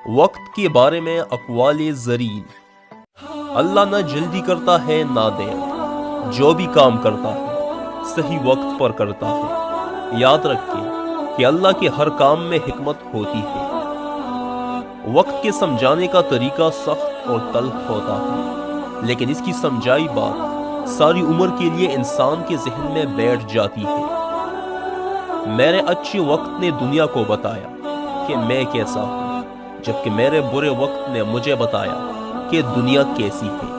وقت کے بارے میں اقوال زرین۔ اللہ نہ جلدی کرتا ہے نہ دیر، جو بھی کام کرتا ہے صحیح وقت پر کرتا ہے۔ یاد رکھیں کہ اللہ کے ہر کام میں حکمت ہوتی ہے۔ وقت کے سمجھانے کا طریقہ سخت اور تلخ ہوتا ہے، لیکن اس کی سمجھائی بات ساری عمر کے لیے انسان کے ذہن میں بیٹھ جاتی ہے۔ میرے اچھے وقت نے دنیا کو بتایا کہ میں کیسا ہوں، جبکہ میرے برے وقت نے مجھے بتایا کہ دنیا کیسی ہے۔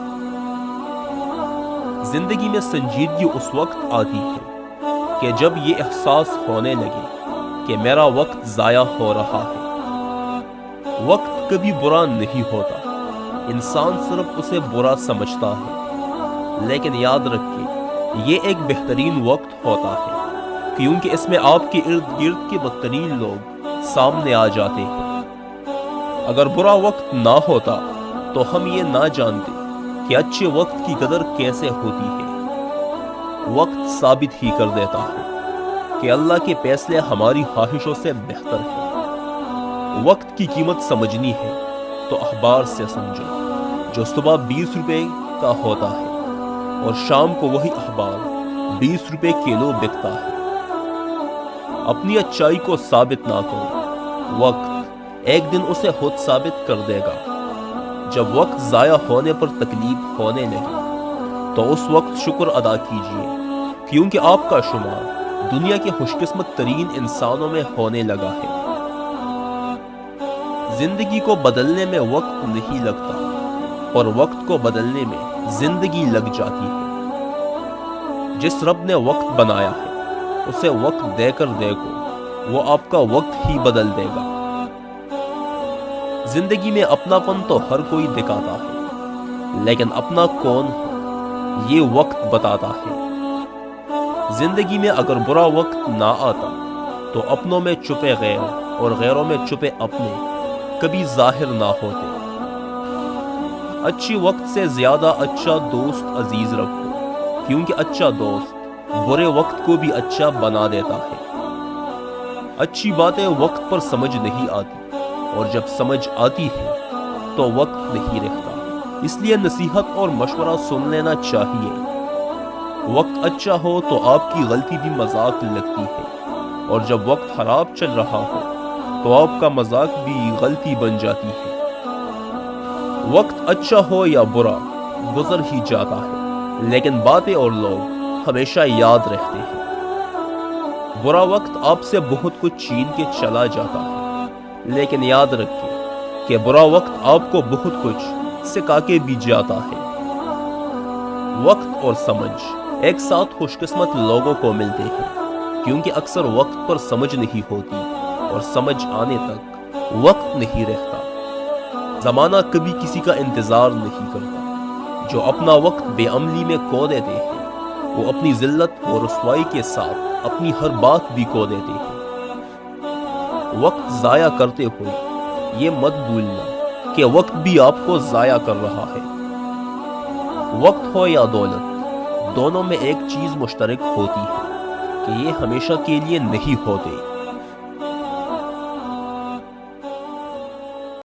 زندگی میں سنجیدگی اس وقت آتی ہے کہ جب یہ احساس ہونے لگے کہ میرا وقت ضائع ہو رہا ہے۔ وقت کبھی برا نہیں ہوتا، انسان صرف اسے برا سمجھتا ہے، لیکن یاد رکھیں یہ ایک بہترین وقت ہوتا ہے، کیونکہ اس میں آپ کے ارد گرد کے بدترین لوگ سامنے آ جاتے ہیں۔ اگر برا وقت نہ ہوتا تو ہم یہ نہ جانتے کہ اچھے وقت کی قدر کیسے ہوتی ہے۔ وقت ثابت ہی کر دیتا ہے کہ اللہ کے فیصلے ہماری خواہشوں سے بہتر ہیں۔ وقت کی قیمت سمجھنی ہے تو اخبار سے سمجھو، جو صبح 20 روپے کا ہوتا ہے اور شام کو وہی اخبار 20 روپے کلو بکتا ہے۔ اپنی اچائی کو ثابت نہ کرو، وقت ایک دن اسے خود ثابت کر دے گا۔ جب وقت ضائع ہونے پر تکلیف ہونے لگے تو اس وقت شکر ادا کیجیے، کیونکہ آپ کا شمار دنیا کے خوش قسمت ترین انسانوں میں ہونے لگا ہے۔ زندگی کو بدلنے میں وقت نہیں لگتا، اور وقت کو بدلنے میں زندگی لگ جاتی ہے۔ جس رب نے وقت بنایا ہے اسے وقت دے کر دیکھو، وہ آپ کا وقت ہی بدل دے گا۔ زندگی میں اپنا پن تو ہر کوئی دکھاتا ہے، لیکن اپنا کون ہو یہ وقت بتاتا ہے۔ زندگی میں اگر برا وقت نہ آتا تو اپنوں میں چھپے غیر اور غیروں میں چھپے اپنے کبھی ظاہر نہ ہوتے۔ اچھی وقت سے زیادہ اچھا دوست عزیز رکھو، کیونکہ اچھا دوست برے وقت کو بھی اچھا بنا دیتا ہے۔ اچھی باتیں وقت پر سمجھ نہیں آتی، اور جب سمجھ آتی ہے تو وقت نہیں رہتا۔ اس لیے نصیحت اور مشورہ سن لینا چاہیے۔ وقت اچھا ہو تو آپ کی غلطی بھی مذاق لگتی ہے، اور جب وقت خراب چل رہا ہو تو آپ کا مذاق بھی غلطی بن جاتی ہے۔ وقت اچھا ہو یا برا گزر ہی جاتا ہے، لیکن باتیں اور لوگ ہمیشہ یاد رہتے ہیں۔ برا وقت آپ سے بہت کچھ چھین کے چلا جاتا ہے، لیکن یاد رکھیں کہ برا وقت آپ کو بہت کچھ سکھا کے بھی جاتا ہے۔ وقت اور سمجھ ایک ساتھ خوش قسمت لوگوں کو ملتے ہیں، کیونکہ اکثر وقت پر سمجھ نہیں ہوتی اور سمجھ آنے تک وقت نہیں رہتا۔ زمانہ کبھی کسی کا انتظار نہیں کرتا۔ جو اپنا وقت بے عملی میں کھو دیتے ہیں وہ اپنی ذلت اور رسوائی کے ساتھ اپنی ہر بات بھی کھو دیتے ہیں۔ وقت ضائع کرتے ہوئے یہ مت بھولنا کہ وقت بھی آپ کو ضائع کر رہا ہے۔ وقت ہو یا دولت، دونوں میں ایک چیز مشترک ہوتی ہے کہ یہ ہمیشہ کے لیے نہیں ہوتے۔